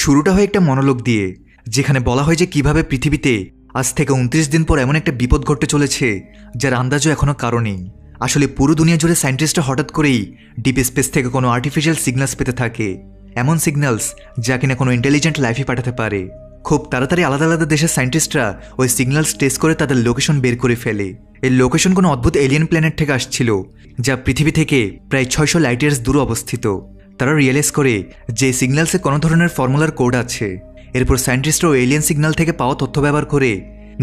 শুরুটা হয় একটা মনোলগ দিয়ে, যেখানে বলা হয় যে কিভাবে পৃথিবীতে আজ থেকে 29 দিন পর এমন একটা বিপদ ঘটতে চলেছে যার আন্দাজও এখনো কারো নেই। আসলে পুরো দুনিয়া জুড়ে সায়েন্টিস্টরা হঠাৎ করেই ডিপ স্পেস থেকে কোনো আর্টিফিশিয়াল সিগন্যালস পেতে থাকে, এমন সিগন্যালস যা কিনা কোনো ইন্টেলিজেন্ট লাইফই পাঠাতে পারে। খুব তাড়াতাড়ি আলাদা আলাদা দেশের সায়েন্টিস্টরা ওই সিগন্যালস টেস্ট করে তাদের লোকেশন বের করে ফেলে। এই লোকেশন কোনো অদ্ভুত এলিয়েন প্ল্যানেট থেকে আসছিল, যা পৃথিবী থেকে প্রায় 600 লাইট ইয়ার্স দূরে অবস্থিত। তারা রিয়েলাইজ করে যে সিগন্যালসে কোনো ধরনের ফর্মুলার কোড আছে। এরপর সায়েন্টিস্টরা ওই এলিয়েন সিগন্যাল থেকে পাওয়া তথ্য ব্যবহার করে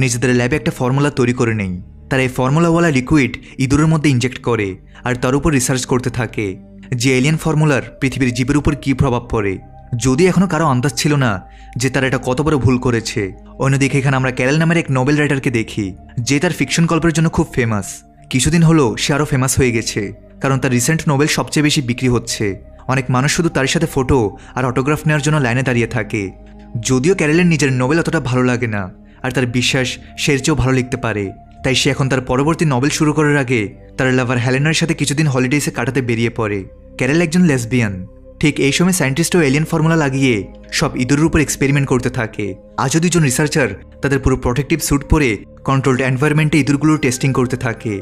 নিজেদের ল্যাবে একটা ফর্মুলা তৈরি করে নেয়। তারা এই ফর্মুলাওয়ালা লিকুইড ইঁদুরের মধ্যে ইনজেক্ট করে আর তার উপর রিসার্চ করতে থাকে যে এলিয়েন ফর্মুলার পৃথিবীর জীবের উপর কী প্রভাব পড়ে। যদি এখনও কারো আন্দাজ ছিল না যে তারা এটা কত বড় ভুল করেছে। অন্যদিকে এখানে আমরা ক্যারেল নামের এক নোবেল রাইটারকে দেখি, যে তার ফিকশন গল্পের জন্য খুব ফেমাস। কিছুদিন হলো সে আরও ফেমাস হয়ে গেছে, কারণ তার রিসেন্ট নোবেল সবচেয়ে বেশি বিক্রি হচ্ছে। অনেক মানুষ শুধু তার সাথে ফটো আর অটোগ্রাফ নেওয়ার জন্য লাইনে দাঁড়িয়ে থাকে। যদিও ক্যারেলের নিজের নোবেল অতটা ভালো লাগে না, আর তার বিশ্বাস সে এর চেয়েও ভালো লিখতে পারে, তাই সে এখন তার পরবর্তী নোবেল শুরু করার আগে তার লাভার হেলেনার সাথে কিছুদিন হলিডেজে কাটাতে বেরিয়ে পড়ে। ক্যারেল একজন লেসবিয়ান। ঠিক এই সময় সায়েন্টিস্টও এলিয়েন ফর্মুলা লাগিয়ে সব ইঁদুরের উপর এক্সপেরিমেন্ট করতে থাকে। আজও দুজন রিসার্চার তাদের পুরো প্রোটেক্টিভ স্যুট পরে কন্ট্রোলড এনভায়রনমেন্টে ইঁদুরগুলোর টেস্টিং করতে থাকে,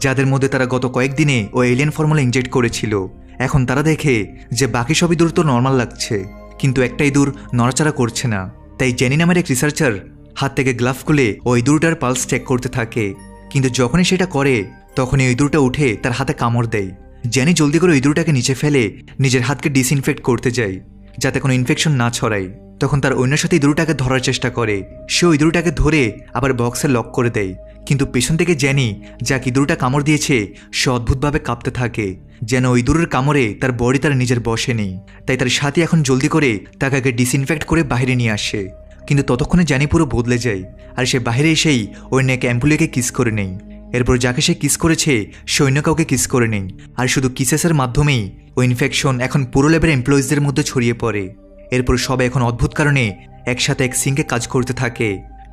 যাদের মধ্যে তারা গত কয়েকদিনে ওই এলিয়েন ফর্মুলা ইনজেক্ট করেছিল। এখন তারা দেখে যে বাকি সব ইঁদুর তো নর্মাল লাগছে, কিন্তু একটা ইঁদুর নড়াচড়া করছে না। তাই জেনি নামের এক রিসার্চার হাত থেকে গ্লাভ খুলে ওই ইঁদুরটার পালস চেক করতে থাকে, কিন্তু যখনই সেটা করে তখনই ওই ইঁদুরটা উঠে তার হাতে কামড় দেয়। জেনি জলদি করে ইঁদুরটাকে নিচে ফেলে নিজের হাতকে ডিসইনফেক্ট করতে যায়, যাতে কোনো ইনফেকশন না ছড়ায়। তখন তার অন্য সাথে ইঁদুরটাকে ধরার চেষ্টা করে। সে ইঁদুরটাকে ধরে আবার বক্সে লক করে দেয়, কিন্তু পেছন থেকে জেনি যাকে ইঁদুরটা কামড় দিয়েছে সে অদ্ভুতভাবে কাঁপতে থাকে, যেন ওই ইঁদুরের কামড়ে তার বডি তার নিজের বসে নেই। তাই তার সাথী এখন জলদি করে তাকে আগে ডিসইনফেক্ট করে বাইরে নিয়ে আসে, কিন্তু ততক্ষণে জেনি পুরো বদলে যায়, আর সে বাইরে এসেই ওই নেক অ্যাম্পুলিয়াকে কিস করে নেয়। এরপর যাকে সে কিস করেছে সে অন্য কাউকে কিস করে নেয়, আর শুধু কিসেসের মাধ্যমেই ওই ইনফেকশন এখন পুরো ল্যাবের এমপ্লয়িজদের মধ্যে ছড়িয়ে পড়ে। এরপর সবাই এখন অদ্ভুত কারণে একসাথে এক সিঙ্কে কাজ করতে থাকে।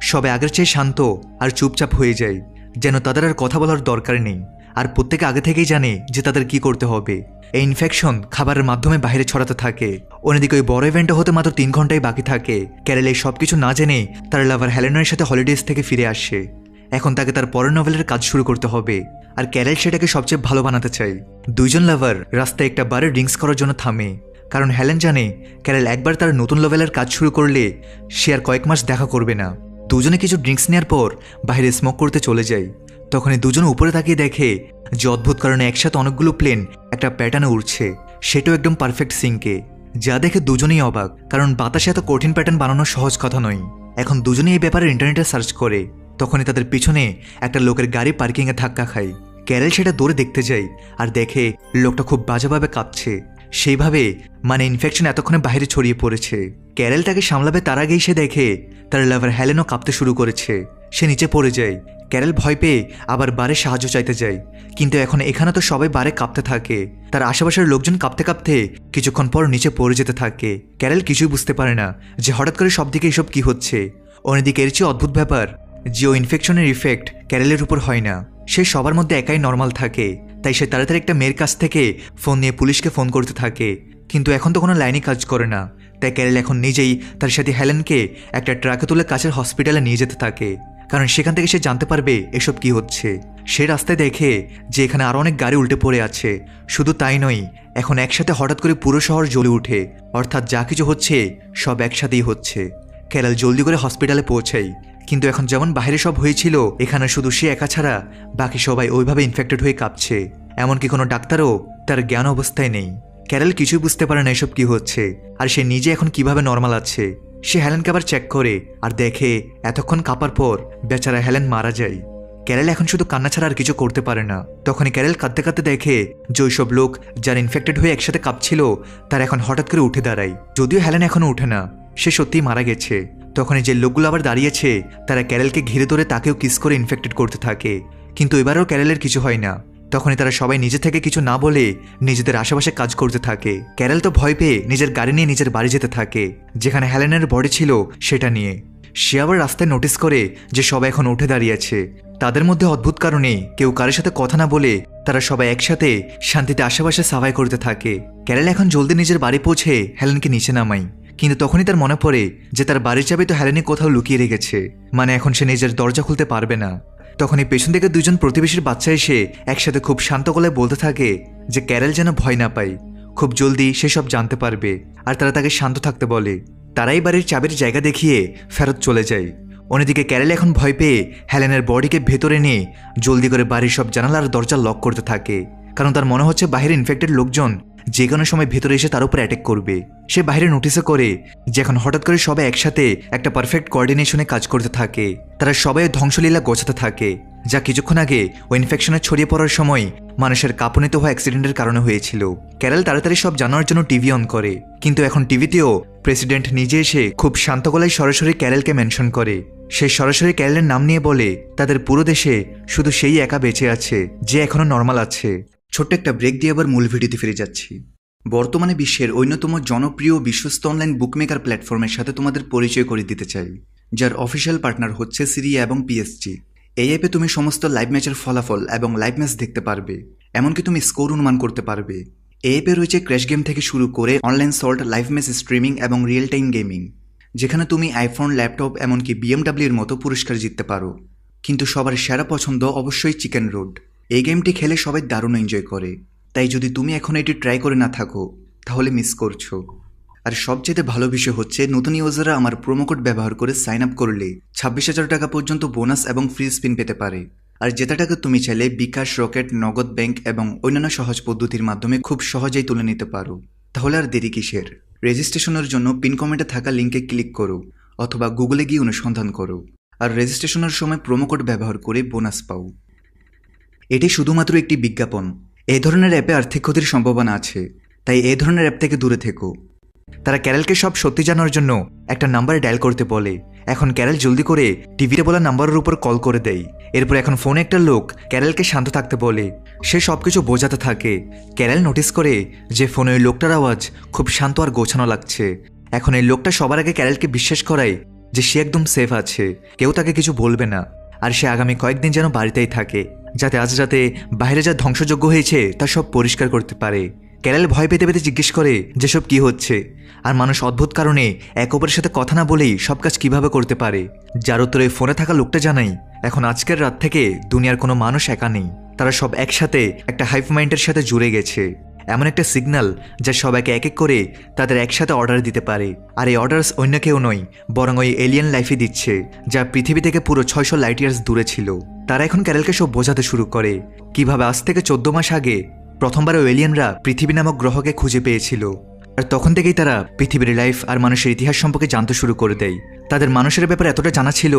সবাই আগের চেয়ে শান্ত আর চুপচাপ হয়ে যায়, যেন তাদের আর কথা বলার দরকার নেই, আর প্রত্যেকে আগে থেকেই জানে যে তাদের কি করতে হবে। এই ইনফেকশন খাবারের মাধ্যমে বাইরে ছড়াতে থাকে। অন্যদিকে ওই বড় ইভেন্টটা হতে মাত্র 3 ঘন্টাই বাকি থাকে। ক্যারেল এই সবকিছু না জেনে তার লাভার হেলেনার সাথে হলিডেজ থেকে ফিরে আসে। এখন তাকে তার পরের নোভেলের কাজ শুরু করতে হবে, আর ক্যারেল সেটাকে সবচেয়ে ভালো বানাতে চায়। দুইজন লাভার রাস্তায় একটা বারে ড্রিঙ্কস করার জন্য থামে, কারণ হেলেন জানে ক্যারেল একবার তার নতুন নোভেলের কাজ শুরু করলে সে আর কয়েক মাস দেখা করবে না। দুজনে কিছু ড্রিঙ্কস নেওয়ার পর বাইরে স্মোক করতে চলে যায়। তখনই দুজনে উপরে তাকিয়ে দেখে যে অদ্ভুত কারণে একসাথে অনেকগুলো প্লেন একটা প্যাটার্নে উড়ছে, সেটাও একদম পারফেক্ট সিঙ্কে। যা দেখে দুজনেই অবাক, কারণ বাতাসে এত কঠিন প্যাটার্ন বানানো সহজ কথা নয়। এখন দুজনেই এই ব্যাপারে ইন্টারনেটে সার্চ করে। তখনই তাদের পিছনে একটা লোকের গাড়ি পার্কিংয়ে ধাক্কা খায়। ক্যারেল সেটা দৌড়ে দেখতে যায় আর দেখে লোকটা খুব বাজেভাবে কাঁপছে, সেইভাবে মানে ইনফেকশন এতক্ষণে বাইরে ছড়িয়ে পড়েছে। ক্যারেল তাকে সামলাবে তার আগেই সে দেখে তার লাভার হেলেনও কাঁপতে শুরু করেছে। সে নিচে পড়ে যায়। ক্যারেল ভয় পেয়ে আবার বারে সাহায্য চাইতে যায়, কিন্তু এখন এখানে তো সবাই বারে কাঁপতে থাকে। তার আশেপাশের লোকজন কাঁপতে কাঁপতে কিছুক্ষণ পর নিচে পড়ে যেতে থাকে। ক্যারেল কিছুই বুঝতে পারে না যে হঠাৎ করে সব দিকে এসব কি হচ্ছে। অন্যদিকে এর চেয়ে অদ্ভুত ব্যাপার যে ও ইনফেকশনের ইফেক্ট ক্যারেলের উপর হয় না। সে সবার মধ্যে একাই নর্মাল থাকে, তাই সে তাড়াতাড়ি একটা মেয়ের কাছ থেকে ফোন নিয়ে পুলিশকে ফোন করতে থাকে, কিন্তু এখন তো কোনো লাইনই কাজ করে না। তাই ক্যারেল এখন নিজেই তার সাথে হেলেনকে একটা ট্রাকে তুলে কাছের হসপিটালে নিয়ে যেতে থাকে, কারণ সেখান থেকে সে জানতে পারবে এসব কি হচ্ছে। সে রাস্তায় দেখে যে এখানে আরও অনেক গাড়ি উল্টে পড়ে আছে। শুধু তাই নয়, এখন একসাথে হঠাৎ করে পুরো শহর জ্বলে ওঠে, অর্থাৎ যা কিছু হচ্ছে সব একসাথেই হচ্ছে। ক্যারেল জলদি করে হসপিটালে পৌঁছায়, কিন্তু এখন যেমন বাইরে সব হয়েছিল এখানে শুধু সে একা ছাড়া বাকি সবাই ওইভাবে ইনফেক্টেড হয়ে কাঁপছে। এমনকি কোনো ডাক্তারও তার জ্ঞান অবস্থায় নেই। ক্যারেল কিছুই বুঝতে পারে না এসব কি হচ্ছে, আর সে নিজে এখন কিভাবে নর্মাল আছে। সে হেলেনকে আবার চেক করে আর দেখে এতক্ষণ কাঁপার পর বেচারা হেলেন মারা যায়। ক্যারেল এখন শুধু কান্না ছাড়া আর কিছু করতে পারে না। তখনই ক্যারেল কাঁদতে কাঁদতে দেখে যে ওইসব লোক যারা ইনফেক্টেড হয়ে একসাথে কাঁপছিল তারা এখন হঠাৎ করে উঠে দাঁড়ায়। যদিও হেলেন এখনো উঠে না, সে সত্যিই মারা গেছে। তখনই যে লোকগুলো আবার দাঁড়িয়েছে তারা ক্যারেলকে ঘিরে ধরে তাকেও কিস করে ইনফেক্টেড করতে থাকে, কিন্তু এবারেও ক্যারেলের কিছু হয় না। তখনই তারা সবাই নিজে থেকে কিছু না বলে নিজেদের আশেপাশে কাজ করতে থাকে। ক্যারেল তো ভয় পেয়ে নিজের গাড়ি নিয়ে নিজের বাড়ি যেতে থাকে, যেখানে হেলেনের বডি ছিল সেটা নিয়ে। সে আবার রাস্তায় নোটিস করে যে সবাই এখন উঠে দাঁড়িয়েছে। তাদের মধ্যে অদ্ভুত কারণে কেউ কারোর সাথে কথা না বলে তারা সবাই একসাথে শান্তিতে আশেপাশে সাফাই করতে থাকে। ক্যারেল এখন জলদি নিজের বাড়ি পৌঁছে হেলেনকে নিচে নামায়, কিন্তু তখনই তার মনে পড়ে যে তার বাড়ির চাবি তো হেলেনি কোথাও লুকিয়ে রেখেছে, মানে এখন সে নিজের দরজা খুলতে পারবে না। তখনই পেছন থেকে দুজন প্রতিবেশীর বাচ্চা এসে একসাথে খুব শান্ত গলায় বলতে থাকে যে ক্যারেল যেন ভয় না পায়, খুব জলদি সে সব জানতে পারবে, আর তারা তাকে শান্ত থাকতে বলে। তারাই বাড়ির চাবির জায়গা দেখিয়ে ফেরত চলে যায়। অন্যদিকে ক্যারেল এখন ভয় পেয়ে হেলেনের বডিকে ভেতরে নিয়ে জলদি করে বাড়ির সব জানালার দরজা লক করতে থাকে, কারণ তার মনে হচ্ছে বাইরে ইনফেক্টেড লোকজন যে কোনো সময় ভেতরে এসে তার উপর অ্যাটাক করবে। সে বাইরে নোটিসও করে যে এখন হঠাৎ করে সবাই একসাথে একটা পারফেক্ট কোঅর্ডিনেশনে কাজ করতে থাকে। তারা সবাই ধ্বংসলীলা গোছাতে থাকে, যা কিছুক্ষণ আগে ওই ইনফেকশনে ছড়িয়ে পড়ার সময় মানুষের কাঁপুনিত হওয়া অ্যাক্সিডেন্টের কারণে হয়েছিল। ক্যারেল তাড়াতাড়ি সব জানার জন্য টিভি অন করে, কিন্তু এখন টিভিতেও প্রেসিডেন্ট নিজে এসে খুব শান্ত গলায় সরাসরি ক্যারেলকে মেনশন করে। সে সরাসরি ক্যারেলের নাম নিয়ে বলে তাদের পুরো দেশে শুধু সেই একা বেঁচে আছে যে এখনো নর্মাল আছে। ছোট্ট একটা ব্রেক দিয়ে আবার মূল ভিডিওতে ফিরে যাচ্ছি। বর্তমানে বিশ্বের অন্যতম জনপ্রিয় বিশ্বস্ত অনলাইন বুকমেকার প্ল্যাটফর্মের সাথে তোমাদের পরিচয় করে দিতে চাই, যার অফিসিয়াল পার্টনার হচ্ছে সিরিয়া এবং পিএসজি। এই অ্যাপে তুমি সমস্ত লাইভ ম্যাচের ফলাফল এবং লাইভ ম্যাচ দেখতে পারবে, এমনকি তুমি স্কোর অনুমান করতে পারবে। এই অ্যাপে রয়েছে ক্র্যাশ গেম থেকে শুরু করে online salt, live match streaming এবং রিয়েল টাইম গেমিং, যেখানে তুমি আইফোন, ল্যাপটপ এমনকি বিএমডাব্লিউর মতো পুরস্কার জিততে পারো। কিন্তু সবার সেরা পছন্দ অবশ্যই চিকেন রোড। এই গেমটি খেলে সবাই দারুণ এনজয় করে, তাই যদি তুমি এখন এটি ট্রাই করে না থাকো তাহলে মিস করছো। আর সবচেয়ে ভালো বিষয় হচ্ছে নতুন ইউজাররা আমার প্রোমো কোড ব্যবহার করে সাইন আপ করলে 26,000 টাকা পর্যন্ত বোনাস এবং ফ্রি স্পিন পেতে পারে। আর যেটা টাকা তুমি চাইলে বিকাশ, রকেট, নগদ ব্যাংক এবং অন্যান্য সহজ পদ্ধতির মাধ্যমে খুব সহজেই তুলে নিতে পারো। তাহলে আর দেরি কিসের? রেজিস্ট্রেশনের জন্য পিন কমেন্টে থাকা লিঙ্কে ক্লিক করো অথবা গুগলে গিয়ে অনুসন্ধান করো, আর রেজিস্ট্রেশনের সময় প্রোমো কোড ব্যবহার করে বোনাস পাও। এটি শুধুমাত্র একটি বিজ্ঞাপন। এই ধরনের অ্যাপে আর্থিক ক্ষতির সম্ভাবনা আছে, তাই এই ধরনের অ্যাপ থেকে দূরে থেকো। তারা ক্যারেলকে সব সত্যি জানার জন্য একটা নাম্বারে ডায়াল করতে বলে। এখন ক্যারেল জলদি করে টিভিতে বলা নাম্বারের উপর কল করে দেয়। এরপর এখন ফোনে একটা লোক ক্যারেলকে শান্ত থাকতে বলে। সে সবকিছু বোঝাতে থাকে। ক্যারেল নোটিস করে যে ফোনে ওই লোকটার আওয়াজ খুব শান্ত আর গোছানো লাগছে। এখন এই লোকটা সবার আগে ক্যারেলকে বিশ্বাস করায় যে সে একদম সেফ আছে, কেউ তাকে কিছু বলবে না, আর সে আগামী কয়েকদিন যেন বাড়িতেই থাকে, যাতে আজ রাতে বাইরে যা ধ্বংসযোগ্য হয়েছে তা সব পরিষ্কার করতে পারে। ক্যারেল ভয় পেতে পেতে জিজ্ঞেস করে যে সব কী হচ্ছে, আর মানুষ অদ্ভুত কারণে এক অপরের সাথে কথা না বলেই সব কাজ কিভাবে করতে পারে। যার উত্তরে ফোনে থাকা লোকটা জানাই এখন আজকের রাত থেকে দুনিয়ার কোনো মানুষ একা নেই, তারা সব একসাথে একটা হাইভ মাইন্ডের সাথে জুড়ে গেছে। এমন একটা সিগন্যাল যা সবাইকে এক এক করে তাদের একসাথে অর্ডার দিতে পারে। আর এই অর্ডারস অন্য কেউ নয়, বরং ওই এলিয়েন লাইফই দিচ্ছে, যা পৃথিবী থেকে পুরো 600 লাইট ইয়ার্স দূরে ছিল। তারা এখন ক্যারেলকে সব বোঝাতে শুরু করে কিভাবে আজ থেকে 14 মাস আগে প্রথমবার ওই এলিয়েনরা পৃথিবী নামক গ্রহকে খুঁজে পেয়েছিল। আর তখন থেকেই তারা পৃথিবীর লাইফ আর মানুষের ইতিহাস সম্পর্কে জানতে শুরু করে দেয়। তাদের মানুষের ব্যাপারে এতটা জানা ছিল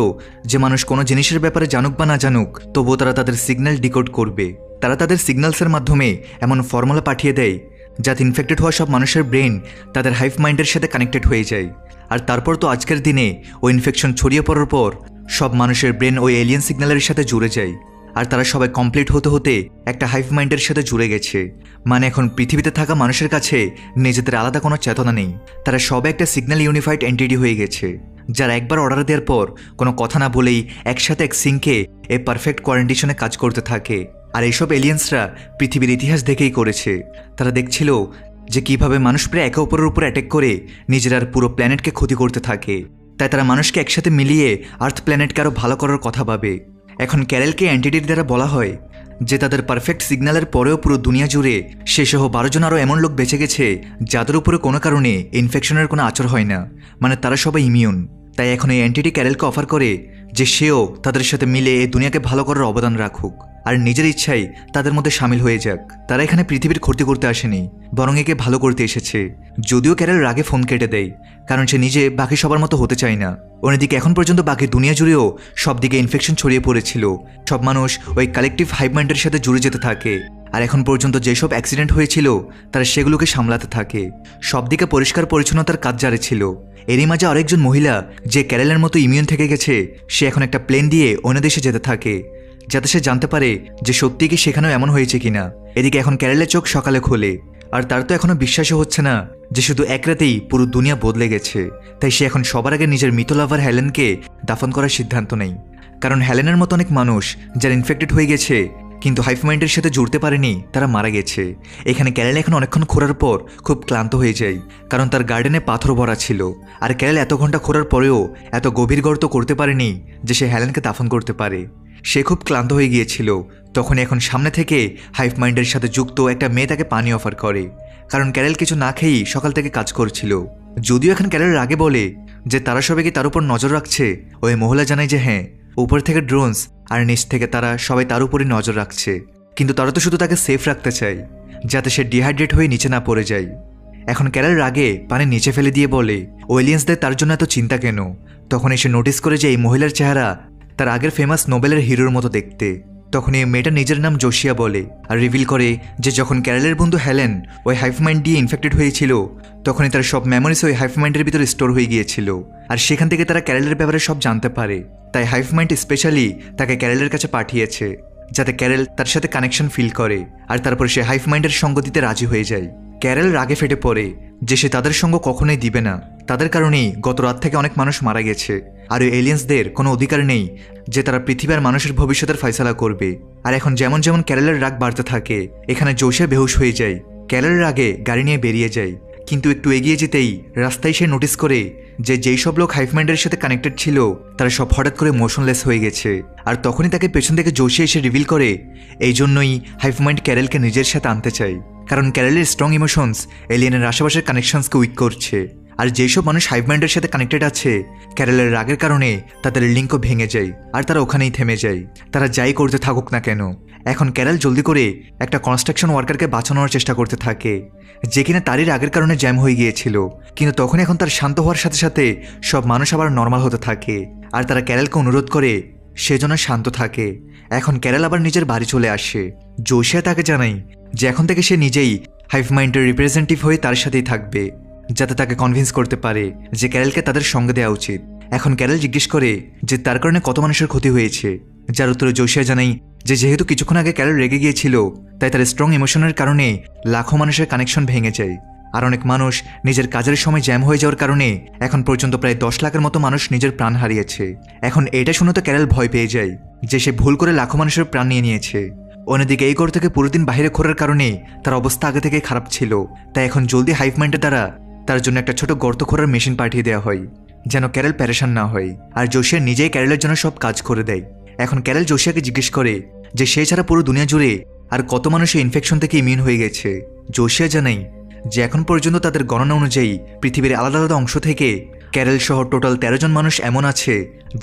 যে মানুষ কোনো জিনিসের ব্যাপারে জানুক বা না জানুক, তবুও তারা তাদের সিগন্যাল ডিকোড করবে। তারা তাদের সিগন্যালসের মাধ্যমে এমন ফর্মুলা পাঠিয়ে দেয় যাতে ইনফেক্টেড হওয়া সব মানুষের ব্রেন তাদের হাইভ মাইন্ডের সাথে কানেক্টেড হয়ে যায়। আর তারপর তো আজকের দিনে ওই ইনফেকশন ছড়িয়ে পড়ার পর সব মানুষের ব্রেন ওই এলিয়েন সিগন্যালের সাথে জুড়ে যায়। আর তারা সবাই কমপ্লিট হতে হতে একটা হাইভ মাইন্ডের সাথে জুড়ে গেছে। মানে এখন পৃথিবীতে থাকা মানুষের কাছে নিজেদের আলাদা কোনো চেতনা নেই, তারা সবাই একটা সিগন্যাল ইউনিফাইড এন্টিটি হয়ে গেছে, যারা একবার অর্ডার দেওয়ার পর কোনো কথা না বলেই একসাথে এক সিঙ্কে এই পারফেক্ট কোয়ারেন্টিশনে কাজ করতে থাকে। আর এইসব এলিয়েন্সরা পৃথিবীর ইতিহাস দেখেই করেছে। তারা দেখছিল যে কিভাবে মানুষ প্রায় একে অপরের উপর অ্যাটাক করে নিজের পুরো প্ল্যানেটকে ক্ষতি করতে থাকে, তাই তারা মানুষকে একসাথে মিলিয়ে আর্থ প্ল্যানেটকে আরও ভালো করার কথা ভাবে। এখন ক্যারেলকে অ্যান্টিটির দ্বারা বলা হয় যে তাদের পারফেক্ট সিগন্যালের পরেও পুরো দুনিয়া জুড়ে সেসহ 12 জন আরও এমন লোক বেঁচে গেছে যাদের উপরে কোনো কারণে ইনফেকশনের কোনো আচর হয় না, মানে তারা সবাই ইমিউন। তাই এখন এই অ্যান্টিটি ক্যারেলকে অফার করে যে সেও তাদের সাথে মিলে এই দুনিয়াকে ভালো করার অবদান রাখুক আর নিজের ইচ্ছাই তাদের মধ্যে সামিল হয়ে যাক। তারা এখানে পৃথিবীর ক্ষতি করতে আসেনি, বরং একে ভালো করতে এসেছে। যদিও ক্যারেল রাগে ফোন কেটে দেয়, কারণ সে নিজে বাকি সবার মতো হতে চায় না। অন্যদিকে এখন পর্যন্ত বাকি দুনিয়া জুড়েও সব দিকে ইনফেকশন ছড়িয়ে পড়েছিল। সব মানুষ ওই কালেকটিভ হাইভ মাইন্ডের সাথে জুড়ে যেতে থাকে। আর এখন পর্যন্ত যেসব অ্যাক্সিডেন্ট হয়েছিল তারা সেগুলোকে সামলাতে থাকে। সব দিকে পরিষ্কার পরিচ্ছন্নতার কাজ জারি ছিল। এরই মাঝে আরেকজন মহিলা যে ক্যারেলের মতো ইমিউন থেকে গেছে, সে এখন একটা প্লেন দিয়ে অন্য দেশে যেতে থাকে যাতে সে জানতে পারে যে সত্যি কি সেখানেও এমন হয়েছে কিনা। এদিকে এখন ক্যারেলের চোখ সকালে খোলে, আর তার তো এখনো বিশ্বাসই হচ্ছে না যে শুধু এক রাতেই পুরো দুনিয়া বদলে গেছে। তাই সে এখন সবার আগে নিজের মৃত লাভার হেলেনকে দাফন করার সিদ্ধান্ত নেয়, কারণ হেলেনের মতো অনেক মানুষ যারা ইনফেক্টেড হয়ে গেছে কিন্তু হাইভ মাইন্ডের সাথে জুড়তে পারেনি, তারা মারা গেছে। এখানে ক্যারেল এখন অনেকক্ষণ খোঁড়ার পর খুব ক্লান্ত হয়ে যায়, কারণ তার গার্ডেনে পাথর ভরা ছিল। আর ক্যারেল এত ঘন্টা খোঁড়ার পরেও এত গভীর গর্ত করতে পারেনি যে সে হেলেনকে দাফন করতে পারে। সে খুব ক্লান্ত হয়ে গিয়েছিল। তখন এখন সামনে থেকে হাইভ মাইন্ডের সাথে যুক্ত একটা মেয়ে তাকে পানি অফার করে, কারণ ক্যারেল কিছু না খেয়েই সকাল থেকে কাজ করছিল। যদিও এখন ক্যারেল রাগে বলে যে তারা সবাই কি তার উপর নজর রাখছে, ওই মহিলা জানায় যে হ্যাঁ, উপর থেকে ড্রোনস আর নিচ থেকে তারা সবাই তার উপরই নজর রাখছে, কিন্তু তারা তো শুধু তাকে সেফ রাখতে চায় যাতে সে ডিহাইড্রেট হয়ে নিচে না পড়ে যায়। এখন ক্যারেল রাগে পানি নিচে ফেলে দিয়ে বলে এলিয়েন্সদের তার জন্য এত চিন্তা কেন। তখন এসে নোটিস করে যে এই মহিলার চেহারা তার আগের ফেমাস নোবেলের হিরোর মতো দেখতে। তখন এই মেয়েটা নিজের নাম জোশিয়া বলে আর রিভিল করে যে যখন ক্যারেলের বন্ধু হেলেন ওই হাইভ মাইন্ড দিয়ে ইনফেক্টেড হয়েছিল, তখনই তার সব মেমোরিজ ওই হাইভ মাইন্ডের ভিতরে স্টোর হয়ে গিয়েছিল। আর সেখান থেকে তারা ক্যারেলের ব্যাপারে সব জানতে পারে। তাই হাইভ মাইন্ড স্পেশালি তাকে ক্যারেলের কাছে পাঠিয়েছে যাতে ক্যারেল তার সাথে কানেকশন ফিল করে, আর তারপর সে হাইভ মাইন্ডের সঙ্গ দিতে রাজি হয়ে যায়। ক্যারেল রাগে ফেটে পড়ে যে সে তাদের সঙ্গ কখনোই দিবে না। তাদের কারণেই গত রাত থেকে অনেক মানুষ মারা গেছে, আর ওই এলিয়েন্সদের কোনো অধিকার নেই যে তারা পৃথিবীর মানুষের ভবিষ্যতের ফয়সালা করবে। আর এখন যেমন যেমন ক্যারেলের রাগ বাড়তে থাকে, এখানে জোশিয়া বেহুশ হয়ে যায়। ক্যারেলের রাগে গাড়ি নিয়ে বেরিয়ে যায়, কিন্তু একটু এগিয়ে যেতেই রাস্তায় সে নোটিস করে যে যেই সব লোক হাইভ মাইন্ডের সাথে কানেক্টেড ছিল তারা সব হঠাৎ করে মোশনলেস হয়ে গেছে। আর তখনই তাকে পেছন থেকে জোশিয়া এসে রিভিল করে এই জন্যই হাইভ মাইন্ড ক্যারেলকে নিজের সাথে আনতে চায়, কারণ ক্যারেলের স্ট্রং ইমোশনস এলিয়েনের আশেপাশের কানেকশনসকে উইক করছে। আর যেসব মানুষ হাইভ মাইন্ডের সাথে কানেক্টেড আছে, ক্যারেলের রাগের কারণে তাদের লিঙ্কও ভেঙে যায় আর তারা ওখানেই থেমে যায়, তারা যাই করতে থাকুক না কেন। এখন ক্যারেল জলদি করে একটা কনস্ট্রাকশন ওয়ার্কারকে বাঁচানোর চেষ্টা করতে থাকে, যে কিনা তারই রাগের কারণে জ্যাম হয়ে গিয়েছিল। কিন্তু তখন এখন তার শান্ত হওয়ার সাথে সাথে সব মানুষ আবার নর্মাল হতে থাকে, আর তারা ক্যারেলকে অনুরোধ করে সেজন্য শান্ত থাকে। এখন ক্যারেল আবার নিজের বাড়ি চলে আসে। জোশিয়া তাকে জানায় যে এখন থেকে সে নিজেই হাইভ মাইন্ডের রিপ্রেজেন্টেটিভ হয়ে তার সাথেই থাকবে, যাতে তাকে কনভিন্স করতে পারে যে ক্যারেলকে তাদের সঙ্গে দেওয়া উচিত। এখন ক্যারেল জিজ্ঞেস করে যে তার কারণে কত মানুষের ক্ষতি হয়েছে, যার উত্তরে জোশিয়া জানাই যে যেহেতু কিছুক্ষণ আগে ক্যারেল রেগে গিয়েছিল, তাই তার স্ট্রং ইমোশনের কারণে লাখো মানুষের কানেকশন ভেঙে যায়। আর অনেক মানুষ নিজের কাজের সময় জ্যাম হয়ে যাওয়ার কারণে এখন পর্যন্ত প্রায় 10 লাখের মতো মানুষ নিজের প্রাণ হারিয়েছে। এখন এটা শুনে তো ক্যারেল ভয় পেয়ে যায় যে সে ভুল করে লাখো মানুষের প্রাণ নিয়ে নিয়েছে। অন্যদিকে এই ঘর থেকে পুরো দিন বাইরে ঘোরার কারণে তার অবস্থা আগে থেকেই খারাপ ছিল, তাই এখন জলদি হাইভ মাইন্ডের দ্বারা তার জন্য একটা ছোট গর্ত খোঁড়ার মেশিন পাঠিয়ে দেওয়া হয় যেন ক্যারেল প্যারেশান না হয়। আর জোশিয়া নিজেই ক্যারেলের জন্য সব কাজ করে দেয়। এখন ক্যারেল জোশিয়াকে জিজ্ঞেস করে যে সে ছাড়া পুরো দুনিয়া জুড়ে আর কত মানুষ এই ইনফেকশন থেকে ইমিউন হয়ে গেছে। জোশিয়া জানাই যে এখন পর্যন্ত তাদের গণনা অনুযায়ী পৃথিবীর আলাদা আলাদা অংশ থেকে ক্যারেল সহ টোটাল 13 জন মানুষ এমন আছে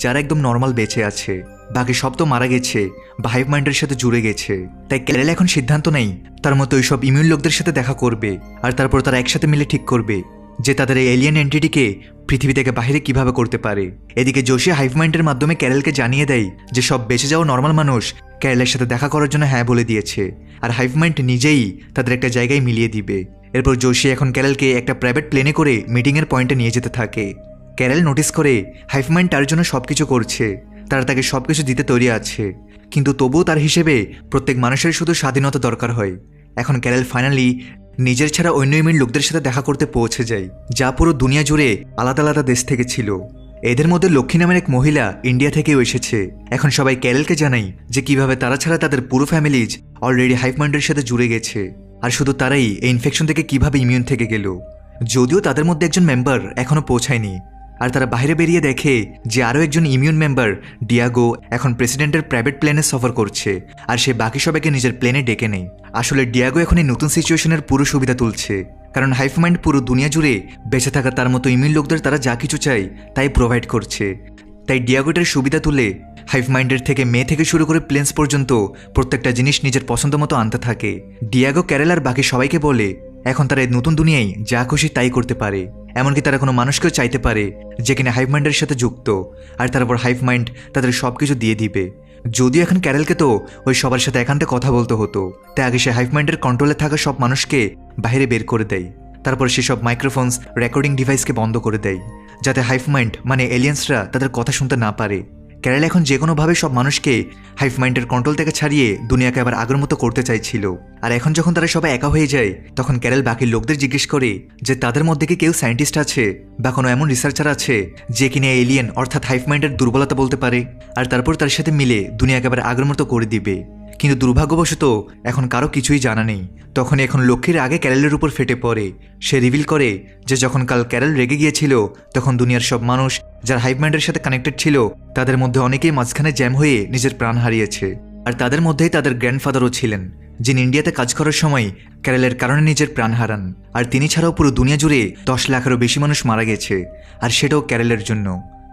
যারা একদম নর্মাল বেঁচে আছে, বাকি সব তো মারা গেছে বা হাইভ মাইন্ডের সাথে জুড়ে গেছে। তাই ক্যারেল এখন সিদ্ধান্ত নেই তার মতো ওই সব ইমিউন লোকদের সাথে দেখা করবে, আর তারপর তারা একসাথে মিলে ঠিক করবে যে তাদের এই এলিয়েন এন্টিটিকে পৃথিবী থেকে বাইরে কিভাবে করতে পারে। এদিকে জোশিয়া হাইভ মাইন্ডের মাধ্যমে ক্যারেলকে জানিয়ে দেয় যে সব বেঁচে যাওয়া নর্মাল মানুষ ক্যারেলের সাথে দেখা করার জন্য হ্যাঁ বলে দিয়েছে, আর হাইভ মাইন্ড নিজেই তাদের একটা জায়গায় মিলিয়ে দিবে। এরপর জোশিয়া এখন ক্যারেলকে একটা প্রাইভেট প্লেনে করে মিটিংয়ের পয়েন্টে নিয়ে যেতে থাকে। ক্যারেল নোটিস করে হাইভ মাইন্ড তার জন্য সবকিছু করছে, তারা তাকে সবকিছু দিতে তৈরি আছে, কিন্তু তবুও তার হিসেবে প্রত্যেক মানুষের শুধু স্বাধীনতা দরকার হয়। এখন ক্যারেল ফাইনালি নিজের ছাড়া অন্য ইমিউন লোকদের সাথে দেখা করতে পৌঁছে যায়, যা পুরো দুনিয়া জুড়ে আলাদা আলাদা দেশ থেকে ছিল। এদের মধ্যে লক্ষ্মী নামের এক মহিলা ইন্ডিয়া থেকেও এসেছে। এখন সবাই ক্যারেলকে জানাই যে কিভাবে তারা ছাড়া তাদের পুরো ফ্যামিলিজ অলরেডি হাইভ মাইন্ডের সাথে জুড়ে গেছে, আর শুধু তারাই এই ইনফেকশন থেকে কিভাবে ইমিউন থেকে গেল। যদিও তাদের মধ্যে একজন মেম্বার এখনো পৌঁছায়নি, আর তারা বাইরে বেরিয়ে দেখে যে আরও একজন ইমিউন মেম্বার ডিয়াগো এখন প্রেসিডেন্টের প্রাইভেট প্লেনে সফর করছে, আর সে বাকি সবাইকে নিজের প্লেনে ডেকে নেয়। আসলে ডিয়াগো এখন এই নতুন সিচুয়েশনের পুরো সুবিধা তুলছে, কারণ হাইভ মাইন্ড পুরো দুনিয়া জুড়ে বেঁচে থাকা তার মতো ইমিউন লোকদের তারা যা কিছু চায় তাই প্রোভাইড করছে। তাই ডিয়াগোটার সুবিধা তুলে হাইভ মাইন্ডের থেকে মেয়ে থেকে শুরু করে প্লেন্স পর্যন্ত প্রত্যেকটা জিনিস নিজের পছন্দ মতো আনতে থাকে। ডিয়াগো ক্যারেল আর বাকি সবাইকে বলে এখন তারা এই নতুন দুনিয়ায় যা খুশি তাই করতে পারে, এমনকি তারা কোনো মানুষকেও চাইতে পারে যে কিনা হাইভ মাইন্ডের সাথে যুক্ত, আর তারপর হাইভ মাইন্ড তাদের সব কিছু দিয়ে দিবে। যদিও এখন ক্যারেলকে তো ওই সবার সাথে একান্তে কথা বলতে হতো, তাই আগে সে হাইভ মাইন্ডের কন্ট্রোলে থাকা সব মানুষকে বাইরে বের করে দেয়। তারপর সেসব মাইক্রোফোনস রেকর্ডিং ডিভাইসকে বন্ধ করে দেয় যাতে হাইভ মাইন্ড মানে এলিয়েন্সরা তাদের কথা শুনতে না পারে। ক্যারেল এখন যে কোনোভাবে সব মানুষকে হাইভ মাইন্ডের কন্ট্রোল থেকে ছাড়িয়ে দুনিয়াকে আবার আগের মতো করতে চাইছিল। আর এখন যখন তারা সবাই একা হয়ে যায়, তখন ক্যারেল বাকি লোকদের জিজ্ঞেস করে যে তাদের মধ্যে কি কেউ সায়েন্টিস্ট আছে বা কোনো এমন রিসার্চার আছে যে কিনা এলিয়েন অর্থাৎ হাইভ মাইন্ডের দুর্বলতা বলতে পারে, আর তারপর তার সাথে মিলে দুনিয়াকে আবার আগের মতো করে দিবে। কিন্তু দুর্ভাগ্যবশত এখন কারো কিছুই জানা নেই। তখন এখন লক্ষ্মীর আগে ক্যারেলের উপর ফেটে পড়ে। সে রিভিল করে যে যখন কাল ক্যারেল রেগে গিয়েছিল তখন দুনিয়ার সব মানুষ যারা হাইভ মাইন্ডের সাথে কানেক্টেড ছিল তাদের মধ্যে অনেকেই মাঝখানে জ্যাম হয়ে নিজের প্রাণ হারিয়েছে। আর তাদের মধ্যেই তাদের গ্র্যান্ডফাদারও ছিলেন, যিনি ইন্ডিয়াতে কাজ করার সময় ক্যারেলের কারণে নিজের প্রাণ হারান। আর তিনি ছাড়াও পুরো দুনিয়া জুড়ে 10 লাখেরও বেশি মানুষ মারা গেছে, আর সেটাও ক্যারেলের জন্য।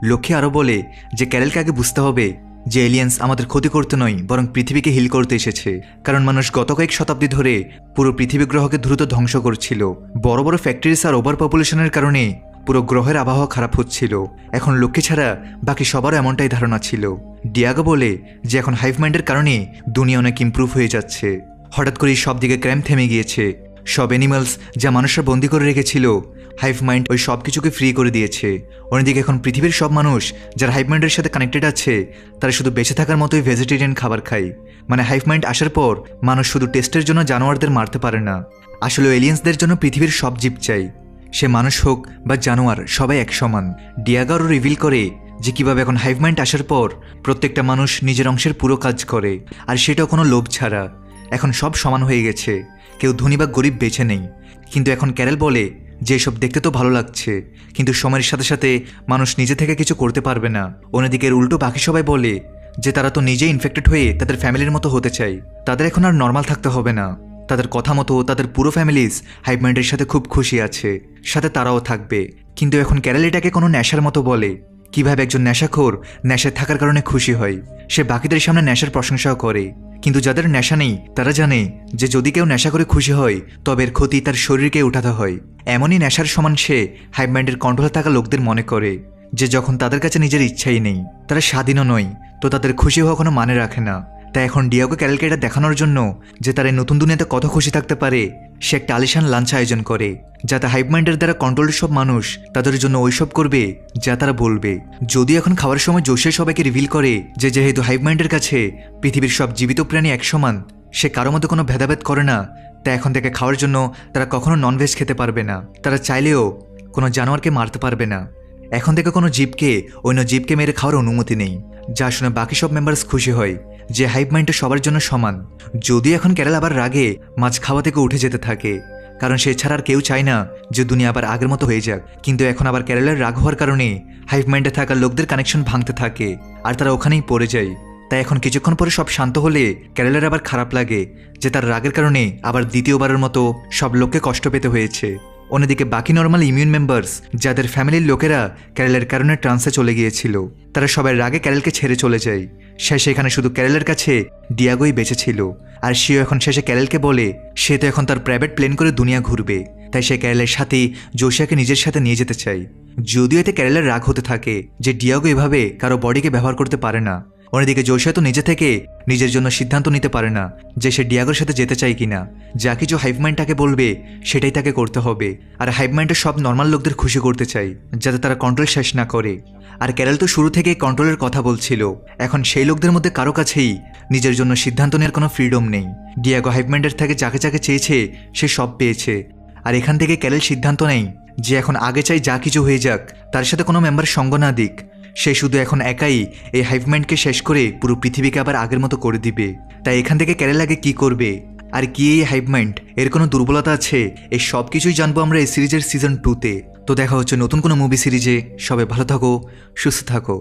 লক্ষ্মী আরও বলে যে ক্যারেলকে আগে বুঝতে হবে যে এলিয়েন্স আমাদের ক্ষতি করতে নয় বরং পৃথিবীকে হিল করতে এসেছে। কারণ মানুষ গত কয়েক শতাব্দী ধরে পুরো পৃথিবী গ্রহকে দ্রুত ধ্বংস করছিল। বড় বড় ফ্যাক্টরিজ আর ওভার পপুলেশনের কারণে পুরো গ্রহের আবহাওয়া খারাপ হচ্ছিল। এখন লক্ষ্মী ছাড়া বাকি সবারও এমনটাই ধারণা ছিল। ডিয়াগো বলে যে এখন হাইভ মাইন্ডের কারণে দুনিয়া অনেক ইমপ্রুভ হয়ে যাচ্ছে। হঠাৎ করেই সব দিকে ক্রাইম থেমে গিয়েছে। সব অ্যানিমালস যা মানুষরা বন্দি করে রেখেছিল হাইভ মাইন্ড ওই সব কিছুকে ফ্রি করে দিয়েছে। অন্যদিকে এখন পৃথিবীর সব মানুষ যারা হাইভ মাইন্ডের সাথে কানেক্টেড আছে তারা শুধু বেঁচে থাকার মতোই ভেজিটেরিয়ান খাবার খায়। মানে হাইভ মাইন্ড আসার পর মানুষ শুধু টেস্টের জন্য জানোয়ারদের মারতে পারে না, আসলে এলিয়েন্সদের জন্য পৃথিবীর সব জীব চাই, সে মানুষ হোক বা জানোয়ার, সবাই এক সমান। ডিয়াগোরও রিভিল করে যে কিভাবে এখন হাইভ মাইন্ড আসার পর প্রত্যেকটা মানুষ নিজের অংশের পুরো কাজ করে, আর সেটাও কোনো লোভ ছাড়া। এখন সব সমান হয়ে গেছে, কেউ ধনী বা গরিব বেছে নেই। কিন্তু এখন ক্যারেল বলে যে এসব দেখতে তো ভালো লাগছে, কিন্তু সময়ের সাথে সাথে মানুষ নিজে থেকে কিছু করতে পারবে না। অন্যদিকে এর উল্টো বাকি সবাই বলে যে তারা তো নিজেই ইনফেক্টেড হয়ে তাদের ফ্যামিলির মতো হতে চায়, তাদের এখন আর নর্মাল থাকতে হবে না। তাদের কথা মতো তাদের পুরো ফ্যামিলিজ হাইভ মাইন্ডের সাথে খুব খুশি আছে, সাথে তারাও থাকবে। কিন্তু এখন ক্যারেল এটাকে কোনো নেশার মতো বলে। কিভাবে একজন নেশাখোর নেশায় থাকার কারণে খুশি হয়, সে বাকিদের সামনে নেশার প্রশংসাও করে। কিন্তু যাদের নেশা নেই তারা জানে যে যদি কেউ নেশা করে খুশি হয় তবে এর ক্ষতি তার শরীরকে উঠাতে হয়। এমনই নেশার সমান সে হাইভ মাইন্ডের কন্ট্রোলে থাকা লোকদের মনে করে যে যখন তাদের কাছে নিজের ইচ্ছাই নেই, তারা স্বাধীনও নয়, তো তাদের খুশি হওয়া কোনো মানে রাখে না। তাই এখন ডিয়াগো ক্যারেলকে এটা দেখানোর জন্য যে তারা এই নতুন দুনিয়াতে কত খুশি থাকতে পারে, সে একটা আলিশান লাঞ্চ আয়োজন করে, যাতে হাইভ মাইন্ডের দ্বারা কন্ট্রোলের সব মানুষ তাদের জন্য ওইসব করবে যা তারা বলবে। যদিও এখন খাওয়ার সময় জোশিয়া সবাইকে রিভিল করে যে যেহেতু হাইভ মাইন্ডের কাছে পৃথিবীর সব জীবিত প্রাণী এক সমান, সে কারো মধ্যে কোনো ভেদাভেদ করে না। তাই এখন থেকে খাওয়ার জন্য তারা কখনো ননভেজ খেতে পারবে না, তারা চাইলেও কোনো জানোয়ারকে মারতে পারবে না। এখন থেকে কোনো জীবকে অন্য জীবকে মেরে খাওয়ার অনুমতি নেই, যা শুনে বাকি সব মেম্বার্স খুশি হয় যে হাইভ মাইন্ডটা সবার জন্য সমান। যদিও এখন ক্যারেল আবার রাগে মাছ খাওয়া থেকে উঠে যেতে থাকে, কারণ সে ছাড়া আর কেউ চায় না যে দুনিয়া আবার আগের মতো হয়ে যাক। কিন্তু এখন আবার ক্যারেলের রাগ হওয়ার কারণে হাইভ মাইন্ডে থাকা লোকদের কানেকশন ভাঙতে থাকে, আর তারা ওখানেই পড়ে যায়। তাই এখন কিছুক্ষণ পরে সব শান্ত হলে ক্যারেলের আবার খারাপ লাগে যে তার রাগের কারণে আবার দ্বিতীয়বারের মতো সব লোককে কষ্ট পেতে হয়েছে। অন্যদিকে বাকি নর্মাল ইমিউন মেম্বার্স যাদের ফ্যামিলির লোকেরা ক্যারেলের কারণে ট্রান্সে চলে গিয়েছিল, তারা সবাই রাগে ক্যারেলকে ছেড়ে চলে যায়। সেখানে শুধু ক্যারেলের কাছে ডিয়াগোই বেঁচে ছিল, আর সেও এখন শেষে ক্যারেলকে বলে সে তো এখন তার প্রাইভেট প্লেন করে দুনিয়া ঘুরবে, তাই সে ক্যারেলের সাথে জোশিয়াকে নিজের সাথে নিয়ে যেতে চায়। যদিও এতে ক্যারেলের রাগ হতে থাকে যে ডিয়াগো এভাবে কারো বডিকে ব্যবহার করতে পারে না। অন্যদিকে জোশিয়া তো নিজে থেকে নিজের জন্য সিদ্ধান্ত নিতে পারে না যে সে ডিয়াগোর সাথে যেতে চায় কিনা। যা কিছু হাইভ মাইন্ড তাকে বলবে সেটাই তাকে করতে হবে, আর হাইভ মাইন্ডের সব নর্মাল লোকদের খুশি করতে চাই যাতে তারা কন্ট্রোল শেষ না করে। আর ক্যারেল তো শুরু থেকেই কন্ট্রোলের কথা বলছিল, এখন সেই লোকদের মধ্যে কারো কাছেই নিজের জন্য সিদ্ধান্ত নেওয়ার কোনো ফ্রিডম নেই। ডিয়াগো হাইভ মাইন্ডের থেকে যাকে যাকে চেয়েছে সে সব পেয়েছে, আর এখান থেকে ক্যারেল সিদ্ধান্ত নেই যে এখন আগে চাই যা কিছু হয়ে যাক, তার সাথে কোনো মেম্বার সঙ্গ না দিক। সে শুধু এখন একাই এই হাইভ মাইন্ডকে শেষ করে পুরো পৃথিবীকে আবার আগের মতো করে দিবে। তাই এখান থেকে ক্যারেল আগে কি করবে আর কি এই হাইভ মাইন্ড, এর কোনো দুর্বলতা আছে, এই সব কিছুই জানবো আমরা এই সিরিজের সিজন 2-তে। তো দেখা হচ্ছে নতুন কোনো মুভি সিরিজে। সবাই ভালো থাকো, সুস্থ থাকো।